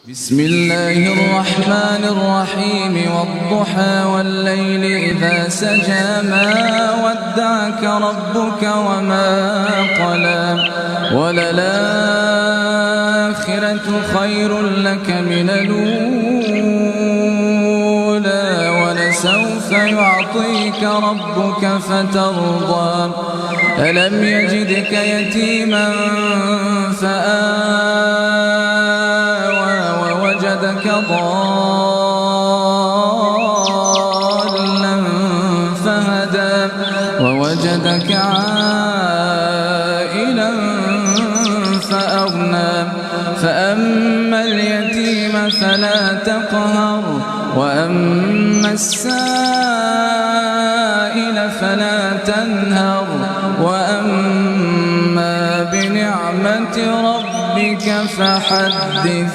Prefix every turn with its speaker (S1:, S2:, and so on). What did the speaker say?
S1: بسم الله الرحمن الرحيم والضحى والليل إذا سجى ما ودعك ربك وما قلى وللآخرة خير لك من الأولى ولسوف يعطيك ربك فترضى ألم يجدك يتيما فآوى ووجدك ضالا فهدى ووجدك عائلا فأغنى فأما اليتيم فلا تقهر وأما السائل فلا تنهر وأما بنعمة ربك فحدث